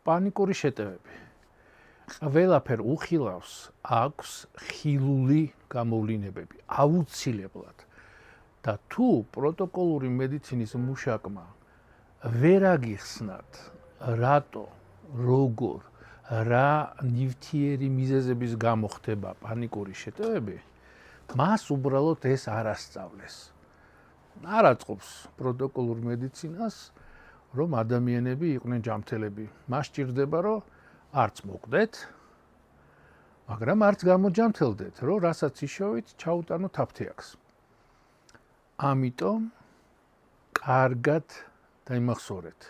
პანიკური შეტევები. ყველაფერ უხილავს აქვს ხილული გამოვლინებები, აუცილებლად. და თუ პროტოკოლური მედიცინის მუშაკმა ვერ აგიხსნათ, რატო, როგორ, რა ნივთიერი მიზეზების გამო ხდება პანიკური შეტევები, მას უბრალოდ ეს არ ასწავლეს. არ აწყობს პროტოკოლურ მედიცინას, რომ ადამიანები იყვნენ ჯანმრთელები. მას სჭირდება, რომ არც მოკვდეთ, მაგრამ არც გამოჯანმრთელდეთ, რომ რასაც იშოვით, ჩაუტანოთ აფთიაქს. ამიტომ კარგად დაიმახსოვრეთ.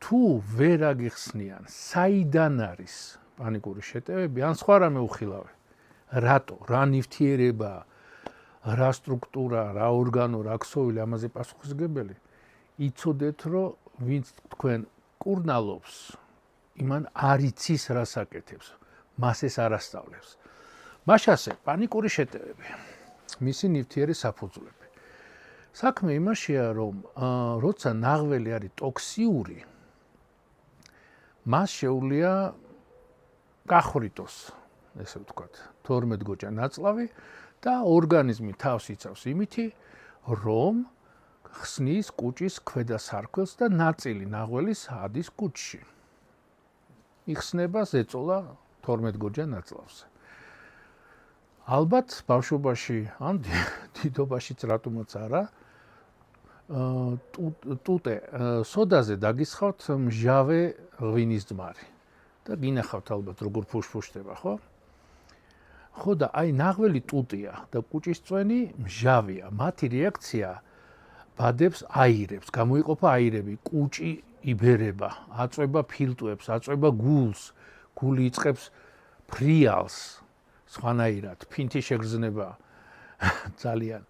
თუ ვერ აგიხსნიან, საიდან არის პანიკური შეტევები, ან სხვა რამე უხილავე, რატო, რა ნივთიერება, რა სტრუქტურა, რა ორგანო, რა ქსოვილი ამაზე პასუხისმგებელი, იცოდეთ, რომ ვინც თქვენ კურნალობს, იმან არ იცის რას აკეთებს, მას ეს არ ასწავლებს. მაშასე, პანიკური შეტევები, მისი ნივთიერი საფუძვლები. საქმე იმაშია, რომ როცა ნაღველი არის ტოქსიური, მას შეუძლია გახვრიტოს, ესე ვთქვათ, 12 გოჭა ნაწლავი და ორგანიზმი თავს იცავს იმითი, რომ ხსნის კუჭის ქვედა სარქველს და ნაწილი ნახველის ადის კუჭში. იხსნება ზეწოლა 12 გოჭა ნაწლავზე. ალბათ ბავშვობაში ან დიდობაშიც რატომაც არა, ტუტე სოდაზე დაგისხავთ მჟავე ღვინის ძმარი და გინახავთ ალბათ როგორ ფუშფუშდება, ხო? ხო და აი ნაღველი ტუტია და კუჭისწვენი მჟავია. მათი რეაქცია ბადებს აირებს, გამოიყოფა აირები, კუჭი იბერება, აწვება ფილტვებს, აწვება გულს, გული იწყებს ფრიალს, სხვანაირად, ფინთი შეგრძნება ძალიან.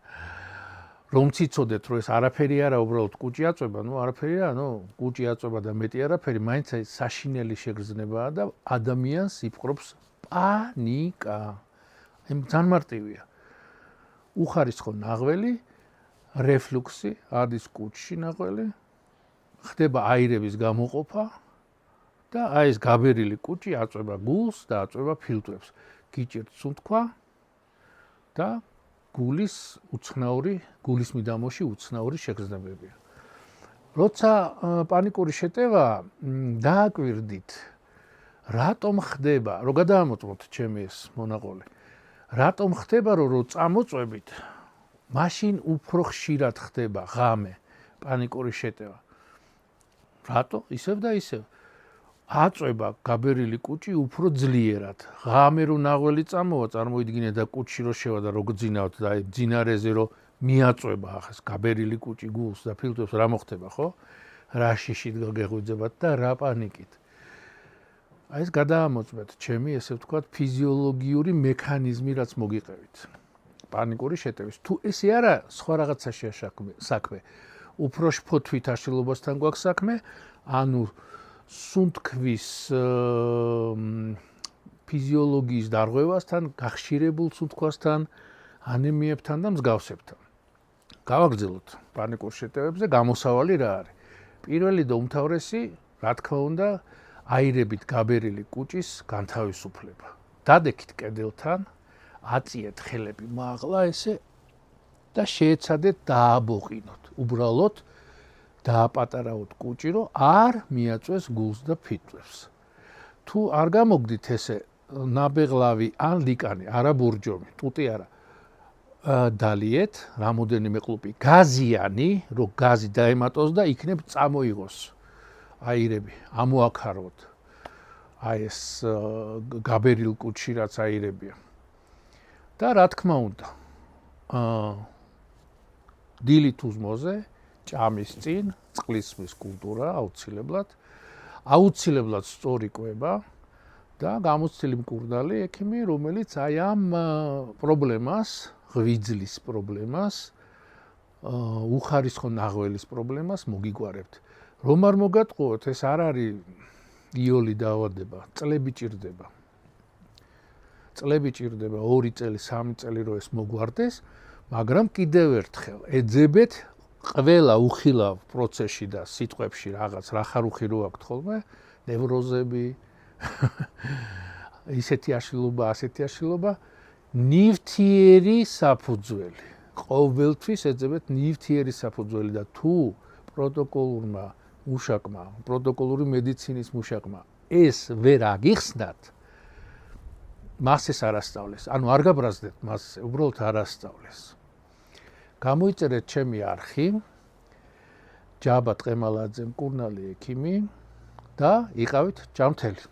რომც იცოდეთ, რომ ეს არაფერი არა, უბრალოდ კუჭი აწვება, არაფერი არა, კუჭი აწვება და მეტი არაფერი, მაინც საშინელი შეგრძნებაა და ადამიანს იპყრობს პანიკა. ძალიან მარტივია. უხარისხო ნაღველი, რეფლუქსი, ადის კუჭში ნაღველი, ხდება აირების გამოყოფა და აი ეს გაბერილი კუჭი აწვება გულს და აწვება ფილტვებს. გიჭირთ სუნთქვა და გულის მიდამოში უცნაური შეგრძნებებია. როცა პანიკური შეტევა დააკვირდით, რატომ ხდება, რომ გადაამოწმოთ ჩემი ეს მონაყოლი, რატომ ხდება, რომ წამოწვევით, მაშინ უფრო ხშირად ხდება ღამე პანიკური შეტევა. რატო? ისევ და ისევ. აწვება გაბერილი კუჭი უფრო ძლიერად. ღამე რო ნაღველი წამოვა, წარმოიდგინეთ და კუჭში რო შევა და რო გძინავთ და აი ძინარეზე რო მიაწვება ახლა გაბერილი კუჭი გულს და ფილტვებს რა მოხდება, ხო? რა შიშით გაგეღვიძებათ და რა პანიკით. აი ეს გადაამოწმეთ ჩემი, ესე ვთქვათ, ფიზიოლოგიური მექანიზმი, რაც მოგიყევით. პანიკური შეტევის. თუ ესე არა, სხვა რაღაცაშია საქმე. უფრო შფოთვით აშლილობასთან გვაქვს საქმე, ანუ სუნთქვის ფიზიოლოგიის დარღვევასთან, გახშირებულ სუნთქვასთან, ანემიებთან და მსგავსებთან. გავაგრძელოთ პანიკურ შეტევებზე, გამოსავალი რა არის? პირველი და უმთავრესი, რა თქმა უნდა, აირებით გაბერილი კუჭის განთავისუფლება. დადექით კედელთან, აწიეთ ხელები მაღლა ესე და შეეცადეთ დააბოყინოთ. უბრალოდ დააპატარავოთ კუჭი, რომ არ მიაწვეს გულს და ფილტვებს. თუ არ გამოგდით ესე ნაბეღლავი ან ლიკანი, არა ბურჯომი, ტუტი არა, დალიეთ რამოდენიმე ყლუპი გაზიანი, რომ გაზი დაემატოს და იქნებ წამოიღოს აირები, ამოაქაროთ აი ეს გაბერილ კუჭში რაც აირებია. და რა თქმა უნდა, დილით უზმოზე ჭამის წინ წყლისმის კულტურა აუცილებლად სწორი კვება და გამოცდილი მკურნალი ექიმი, რომელიც აი ამ პრობლემას, ღვიძლის პრობლემას, უხარისხო ნახველის პრობლემას მოგიგვარებთ. რომ არ მოგატყუოთ, ეს არ არის იოლი დაავადება, წლები ჭირდება. წლები ჭირდება 2 წელი, 3 წელი რომ ეს მოგვარდეს, მაგრამ კიდევ ერთხელ ეძებეთ ყველა უხილავ პროცესში და სიტყვებში რაღაც რა ხარუხი რო აქვთ ხოლმე, ნევროზები, ისეთი აშლილობა, ასეთი აშლილობა, ნივთიერი საფუძველი. ყოველთვის ეძებეთ ნივთიერი საფუძველი და თუ პროტოკოლურმა მუშაკმა, პროტოკოლური მედიცინის მუშაკმა ეს ვერ აგიხსნათ, მას ეს არ ასწავლეს. ანუ არ გაბრაზდეთ მას, უბრალოდ არ ასწავლეს. გამოიწერეთ ჩემი არხი, ჯაბა ტყემალაძე, მკურნალი ექიმი და იყავით ჯანმრთელი.